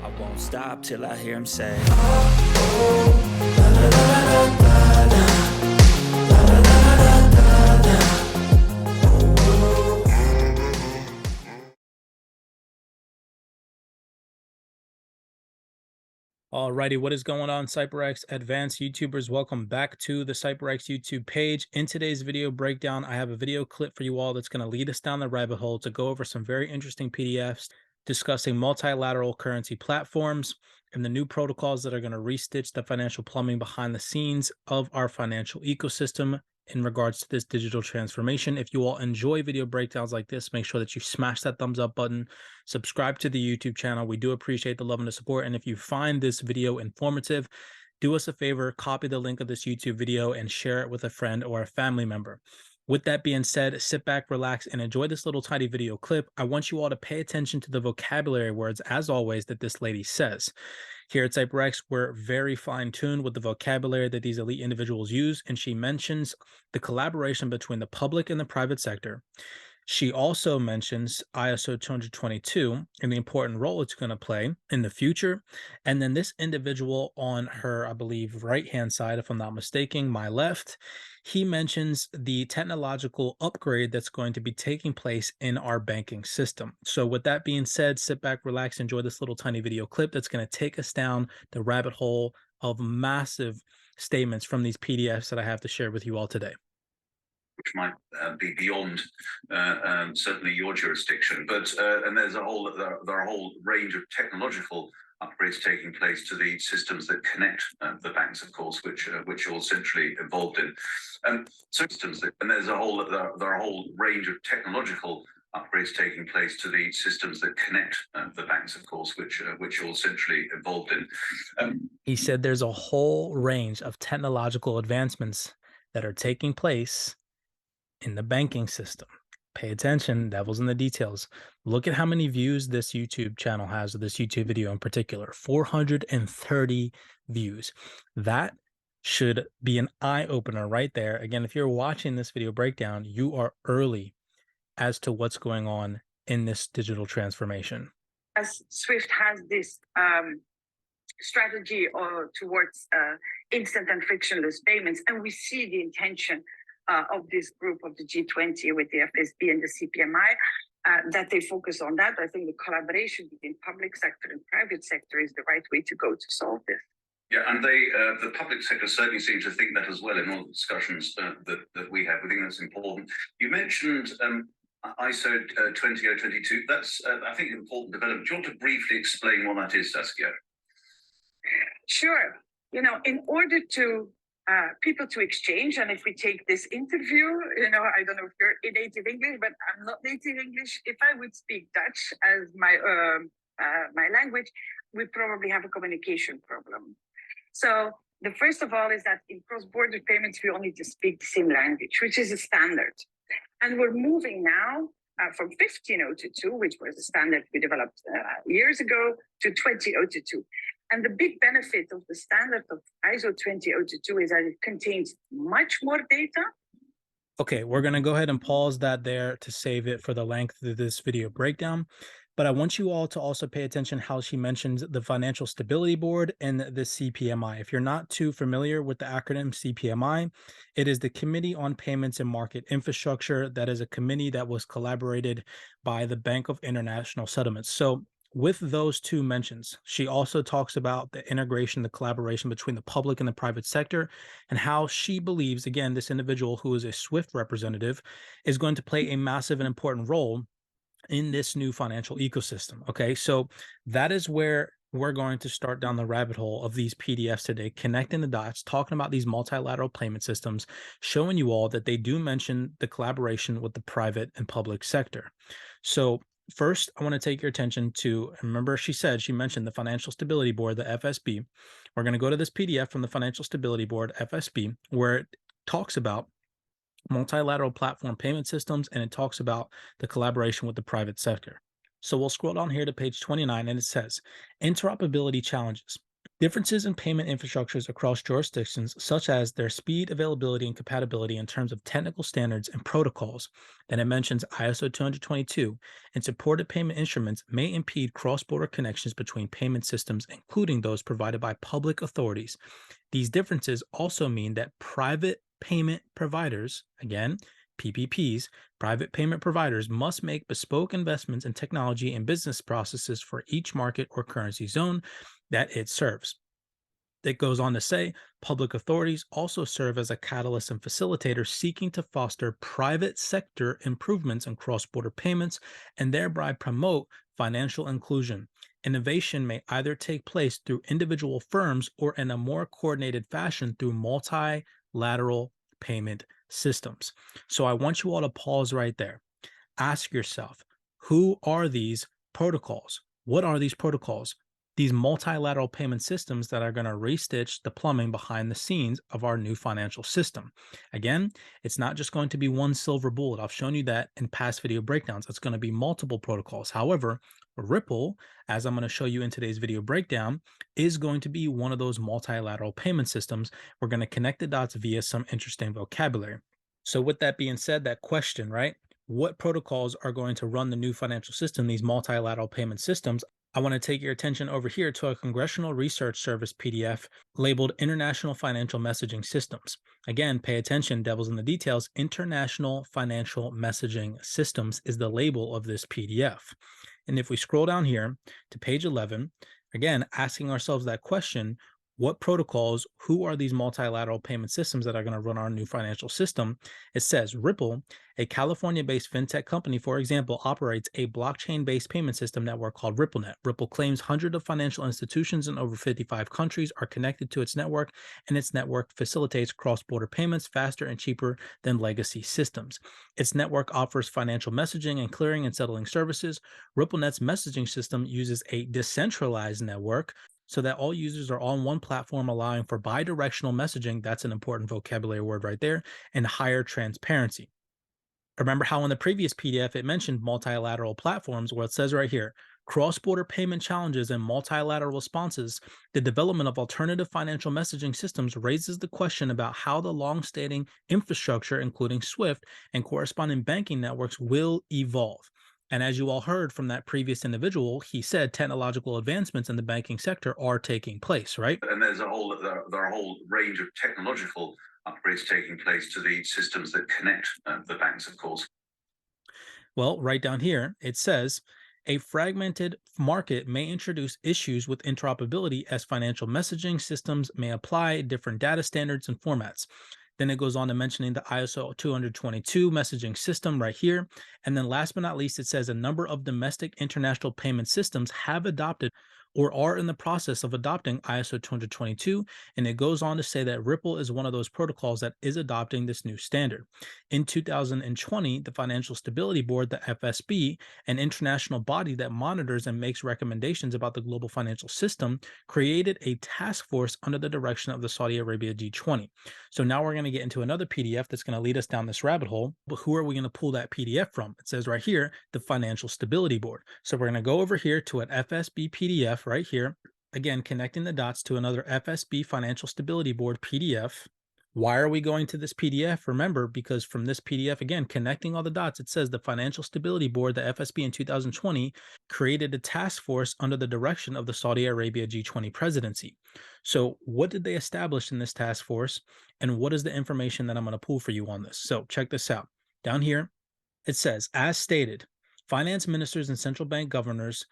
I won't stop till I hear him say, Alrighty, what is going on, CYPRX advanced YouTubers? Welcome back to the CYPRX YouTube page. In today's video breakdown, I have a video clip for you all that's going to lead us down the rabbit hole to go over some very interesting PDFs discussing multilateral currency platforms and the new protocols that are going to restitch the financial plumbing behind the scenes of our financial ecosystem in regards to this digital transformation. If you all enjoy video breakdowns like this, make sure that you smash that thumbs up button, subscribe to the YouTube channel. We do appreciate the love and the support. And if you find this video informative, do us a favor, copy the link of this YouTube video and share it with a friend or a family member. With that being said, sit back, relax, and enjoy this little tiny video clip. I want you all to pay attention to the vocabulary words, as always, that this lady says. Here at CYPRX, we're very fine-tuned with the vocabulary that these elite individuals use, and she mentions the collaboration between the public and the private sector. She also mentions ISO 222 and the important role it's going to play in the future. And then this individual on her, I believe, right-hand side, if I'm not mistaken, my left, he mentions the technological upgrade that's going to be taking place in our banking system. So with that being said, sit back, relax, enjoy this little tiny video clip that's going to take us down the rabbit hole of massive statements from these PDFs that I have to share with you all today. Which might be beyond certainly your jurisdiction, but and there are a whole range of technological upgrades taking place to the systems that connect the banks, of course, which you're essentially involved in. There are a whole range of technological upgrades taking place to the systems that connect the banks, of course, which you're essentially involved in. He said there's a whole range of technological advancements that are taking place in the banking system. Pay attention, devil's in the details. Look at how many views this YouTube channel has, or this YouTube video in particular, 430 views. That should be an eye-opener right there. Again, if you're watching this video breakdown, you are early as to what's going on in this digital transformation. As SWIFT has this strategy towards instant and frictionless payments, and we see the intention of this group of the G20 with the FSB and the CPMI, that they focus on that. I think the collaboration between public sector and private sector is the right way to go to solve this. Yeah, and the public sector certainly seems to think that as well in all the discussions that we have. We think that's important. You mentioned ISO 20022. That's, I think, an important development. Do you want to briefly explain what that is, Saskia? Sure. You know, in order to people to exchange, and if we take this interview, you know, I don't know if you're native English, but I'm not native English. If I would speak Dutch as my my language, we probably have a communication problem. So the first of all is that in cross-border payments, we all need to speak the same language, which is a standard. And we're moving now from 15022, which was a standard we developed years ago, to 20022. And the big benefit of the standard of ISO 20022 is that it contains much more data. Okay, we're going to go ahead and pause that there to save it for the length of this video breakdown. But I want you all to also pay attention how she mentions the Financial Stability Board and the CPMI. If you're not too familiar with the acronym CPMI, it is the Committee on Payments and Market Infrastructure. That is a committee that was collaborated by the Bank of International Settlements. So with those two mentions, she also talks about the integration, the collaboration between the public and the private sector, and how she believes, again, this individual who is a SWIFT representative is going to play a massive and important role in this new financial ecosystem. Okay, so that is where we're going to start down the rabbit hole of these PDFs today, connecting the dots, talking about these multilateral payment systems, showing you all that they do mention the collaboration with the private and public sector. So first, I want to take your attention to, remember she mentioned the Financial Stability Board, the FSB. We're going to go to this PDF from the Financial Stability Board, FSB, where it talks about multilateral platform payment systems, and it talks about the collaboration with the private sector. So we'll scroll down here to page 29, and it says, interoperability challenges. Differences in payment infrastructures across jurisdictions, such as their speed, availability, and compatibility in terms of technical standards and protocols. Then it mentions ISO 222 and supported payment instruments may impede cross-border connections between payment systems, including those provided by public authorities. These differences also mean that private payment providers, again, PPPs, private payment providers must make bespoke investments in technology and business processes for each market or currency zone that it serves. It goes on to say public authorities also serve as a catalyst and facilitator seeking to foster private sector improvements in cross-border payments and thereby promote financial inclusion. Innovation may either take place through individual firms or in a more coordinated fashion through multilateral payment systems. So I want you all to pause right there. Ask yourself, who are these protocols? What are these protocols? These multilateral payment systems that are going to restitch the plumbing behind the scenes of our new financial system. Again, it's not just going to be one silver bullet. I've shown you that in past video breakdowns. It's going to be multiple protocols. However, Ripple, as I'm going to show you in today's video breakdown, is going to be one of those multilateral payment systems. We're going to connect the dots via some interesting vocabulary. So with that being said, that question, right? What protocols are going to run the new financial system, these multilateral payment systems? I want to take your attention over here to a Congressional Research Service PDF labeled International Financial Messaging Systems. Again, pay attention, devil's in the details. International Financial Messaging Systems is the label of this PDF. And if we scroll down here to page 11, again, asking ourselves that question, what protocols, who are these multilateral payment systems that are going to run our new financial system? It says Ripple, a California-based fintech company, for example, operates a blockchain-based payment system network called RippleNet. Ripple claims hundreds of financial institutions in over 55 countries are connected to its network, and its network facilitates cross-border payments faster and cheaper than legacy systems. Its network offers financial messaging and clearing and settling services. RippleNet's messaging system uses a decentralized network so that all users are on one platform, allowing for bidirectional messaging. That's an important vocabulary word right there, and higher transparency. Remember how in the previous PDF it mentioned multilateral platforms, where it says right here, cross-border payment challenges and multilateral responses. The development of alternative financial messaging systems raises the question about how the long-standing infrastructure, including SWIFT and corresponding banking networks, will evolve. And as you all heard from that previous individual, he said technological advancements in the banking sector are taking place, right? And there are a whole range of technological upgrades taking place to the systems that connect the banks, of course. Well, right down here, it says, a fragmented market may introduce issues with interoperability as financial messaging systems may apply different data standards and formats. Then it goes on to mentioning the ISO 222 messaging system right here. And then last but not least, it says a number of domestic international payment systems have adopted or are in the process of adopting ISO 222. And it goes on to say that Ripple is one of those protocols that is adopting this new standard. In 2020, the Financial Stability Board, the FSB, an international body that monitors and makes recommendations about the global financial system, created a task force under the direction of the Saudi Arabia G20. So now we're going to get into another PDF that's going to lead us down this rabbit hole. But who are we going to pull that PDF from? It says right here, the Financial Stability Board. So we're going to go over here to an FSB PDF right here. Again, connecting the dots to another FSB Financial Stability Board PDF. Why are we going to this PDF? Remember, because from this PDF, again, connecting all the dots, it says the Financial Stability Board, the FSB in 2020, created a task force under the direction of the Saudi Arabia G20 presidency. So what did they establish in this task force? And what is the information that I'm going to pull for you on this? So check this out. Down here, it says, as stated, finance ministers and central bank governors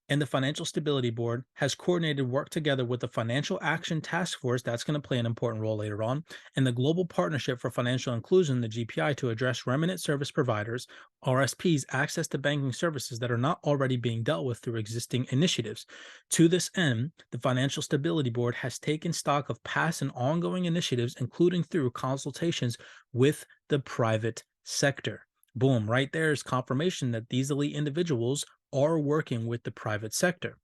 and the Financial Stability Board has coordinated work together with the Financial Action Task Force, that's going to play an important role later on, and the Global Partnership for Financial Inclusion, the GPI, to address remnant service providers, RSPs, access to banking services that are not already being dealt with through existing initiatives. To this end, the Financial Stability Board has taken stock of past and ongoing initiatives, including through consultations with the private sector. Boom, right there is confirmation that these elite individuals are working with the private sector.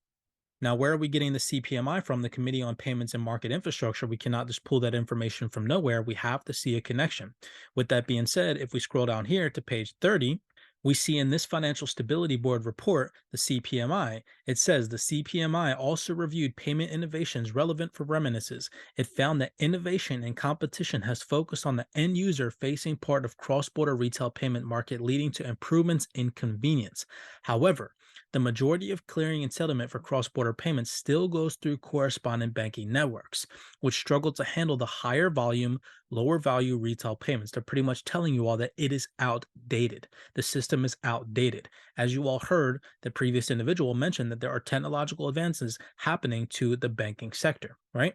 Now, where are we getting the CPMI from? The Committee on Payments and Market Infrastructure. We cannot just pull that information from nowhere. We have to see a connection. With that being said, if we scroll down here to page 30, We see in this Financial Stability Board report, the CPMI, it says the CPMI also reviewed payment innovations relevant for remittances. It found that innovation and competition has focused on the end user facing part of cross-border retail payment market, leading to improvements in convenience. However, the majority of clearing and settlement for cross-border payments still goes through correspondent banking networks, which struggle to handle the higher volume, lower value retail payments. They're pretty much telling you all that it is outdated. The system is outdated. As you all heard, the previous individual mentioned that there are technological advances happening to the banking sector, right?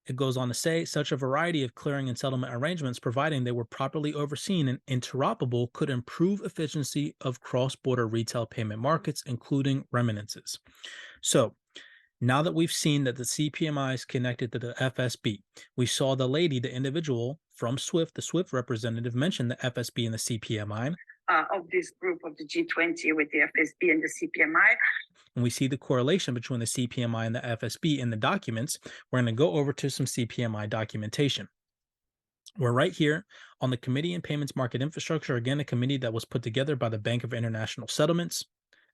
It goes on to say such a variety of clearing and settlement arrangements, providing they were properly overseen and interoperable, could improve efficiency of cross-border retail payment markets, including remittances. So now that we've seen that the CPMI is connected to the FSB, we saw the lady, the individual from SWIFT, the SWIFT representative, mentioned the FSB and the CPMI. Of this group of the G20 with the FSB and the CPMI. And we see the correlation between the CPMI and the FSB in the documents. We're going to go over to some CPMI documentation. We're right here on the Committee on Payments Market Infrastructure, again, a committee that was put together by the Bank of International Settlements.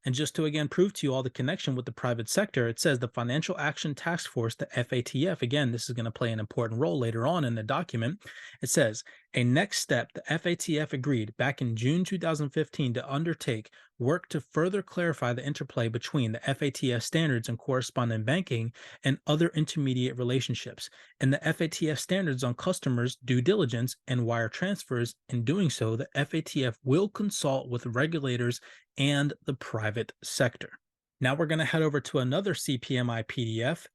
And just to again prove to you all the connection with the private sector, it says the Financial Action Task Force, the FATF, again, this is going to play an important role later on in the document. It says, a next step, the FATF agreed back in June 2015 to undertake work to further clarify the interplay between the FATF standards and correspondent banking and other intermediate relationships, and the FATF standards on customers' due diligence and wire transfers. In doing so, the FATF will consult with regulators and the private sector. Now we're going to head over to another CPMI PDF.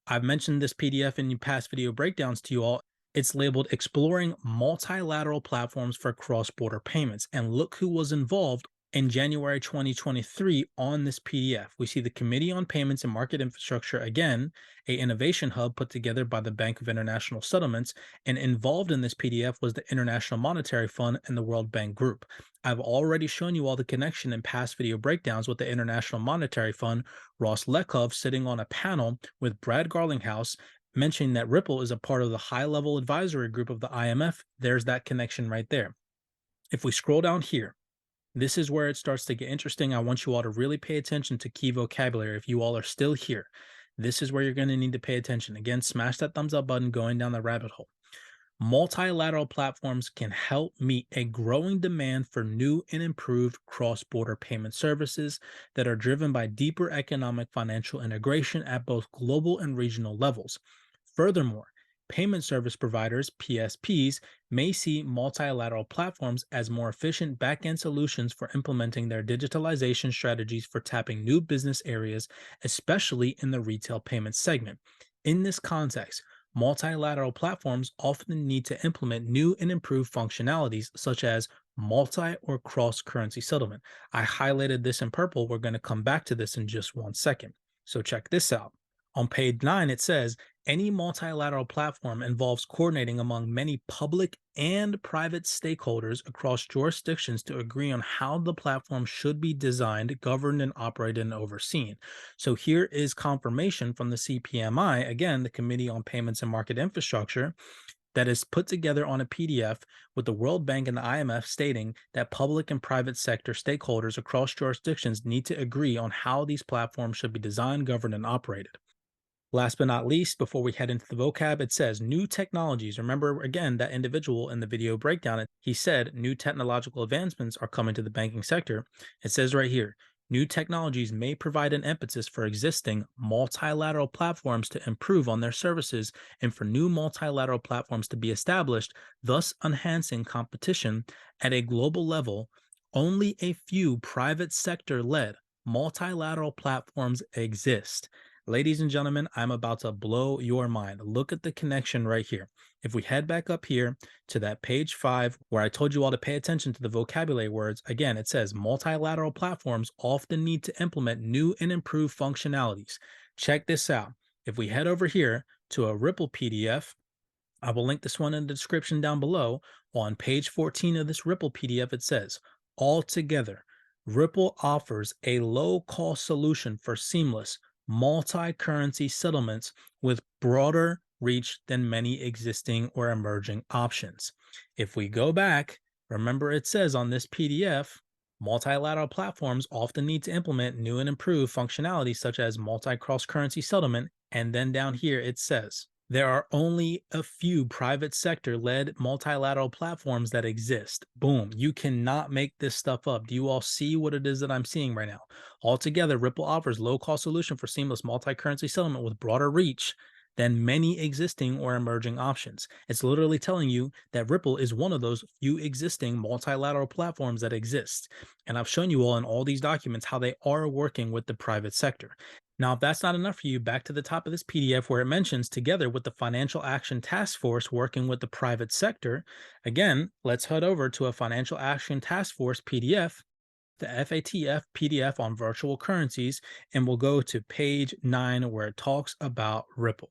I've mentioned this PDF in past video breakdowns to you all. It's labeled Exploring Multilateral Platforms for Cross-Border Payments. And look who was involved in January 2023 on this PDF. We see the Committee on Payments and Market Infrastructure, again, an innovation hub put together by the Bank of International Settlements, and involved in this PDF was the International Monetary Fund and the World Bank Group. I've already shown you all the connection in past video breakdowns with the International Monetary Fund, Ross Lekov sitting on a panel with Brad Garlinghouse, mentioning that Ripple is a part of the high-level advisory group of the IMF. There's that connection right there. If we scroll down here, this is where it starts to get interesting. I want you all to really pay attention to key vocabulary. If you all are still here, this is where you're going to need to pay attention. Again, smash that thumbs up button going down the rabbit hole. Multilateral platforms can help meet a growing demand for new and improved cross-border payment services that are driven by deeper economic financial integration at both global and regional levels. Furthermore, payment service providers, PSPs, may see multilateral platforms as more efficient back-end solutions for implementing their digitalization strategies for tapping new business areas, especially in the retail payment segment. In this context, multilateral platforms often need to implement new and improved functionalities such as multi or cross-currency settlement. I highlighted this in purple. We're going to come back to this in just 1 second. So check this out. On page 9, it says, any multilateral platform involves coordinating among many public and private stakeholders across jurisdictions to agree on how the platform should be designed, governed, and operated and overseen. So here is confirmation from the CPMI, again, the Committee on Payments and Market Infrastructure, that is put together on a PDF with the World Bank and the IMF stating that public and private sector stakeholders across jurisdictions need to agree on how these platforms should be designed, governed, and operated. Last but not least, before we head into the vocab, it says new technologies. Remember, again, that individual in the video breakdown, he said new technological advancements are coming to the banking sector. It says right here, new technologies may provide an impetus for existing multilateral platforms to improve on their services and for new multilateral platforms to be established, thus enhancing competition at a global level. Only a few private sector-led multilateral platforms exist. Ladies and gentlemen, I'm about to blow your mind. Look at the connection right here. If we head back up here to that page 5, where I told you all to pay attention to the vocabulary words, again, it says multilateral platforms often need to implement new and improved functionalities. Check this out. If we head over here to a Ripple PDF, I will link this one in the description down below. On page 14 of this Ripple PDF, it says, altogether, Ripple offers a low-cost solution for seamless multi-currency settlements with broader reach than many existing or emerging options. If we go back, remember it says on this PDF, Multilateral platforms often need to implement new and improved functionality such as multi-cross currency settlement. And then down here it says, there are only a few private sector led multilateral platforms that exist. Boom. You cannot make this stuff up. Do you all see what it is that I'm seeing right now? Altogether, Ripple offers low-cost solution for seamless multi-currency settlement with broader reach than many existing or emerging options. It's literally telling you that Ripple is one of those few existing multilateral platforms that exist. And I've shown you all in all these documents how they are working with the private sector. Now, if that's not enough for you, back to the top of this PDF where it mentions together with the Financial Action Task Force working with the private sector. Again, let's head over to a Financial Action Task Force PDF, the FATF PDF on virtual currencies, and we'll go to page 9 where it talks about Ripple.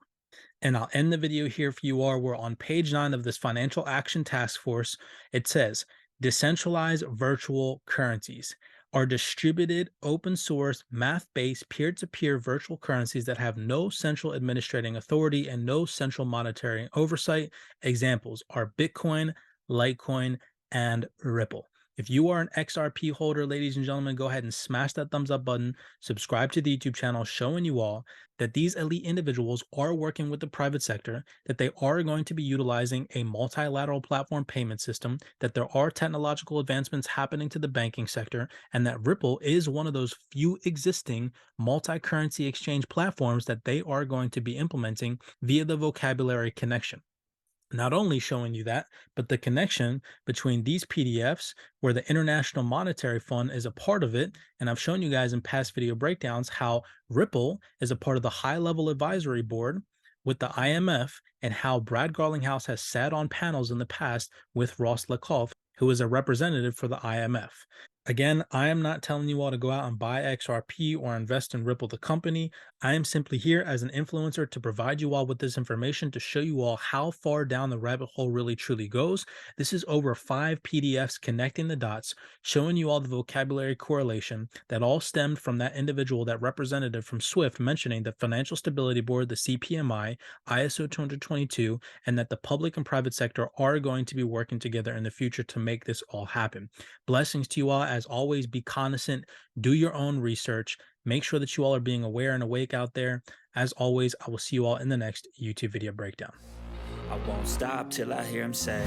And I'll end the video here for you all. We're on page 9 of this Financial Action Task Force. It says, decentralized virtual currencies are distributed, open source, math-based, peer-to-peer virtual currencies that have no central administrating authority and no central monetary oversight. Examples are Bitcoin, Litecoin, and Ripple. If you are an XRP holder, ladies and gentlemen, go ahead and smash that thumbs up button, subscribe to the YouTube channel, showing you all that these elite individuals are working with the private sector, that they are going to be utilizing a multilateral platform payment system, that there are technological advancements happening to the banking sector, and that Ripple is one of those few existing multi-currency exchange platforms that they are going to be implementing via the vocabulary connection. Not only showing you that, but the connection between these PDFs where the International Monetary Fund is a part of it. And I've shown you guys in past video breakdowns how Ripple is a part of the high-level advisory board with the IMF and how Brad Garlinghouse has sat on panels in the past with Ross Lakoff, who is a representative for the IMF. Again, I am not telling you all to go out and buy XRP or invest in Ripple the company. I am simply here as an influencer to provide you all with this information to show you all how far down the rabbit hole really truly goes. This is over 5 PDFs connecting the dots, showing you all the vocabulary correlation that all stemmed from that individual, that representative from SWIFT, mentioning the Financial Stability Board, the CPMI, ISO 222, and that the public and private sector are going to be working together in the future to make this all happen. Blessings to you all. As always, be cognizant, do your own research, make sure that you all are being aware and awake out there. As always, I will see you all in the next YouTube video breakdown. I won't stop till I hear him say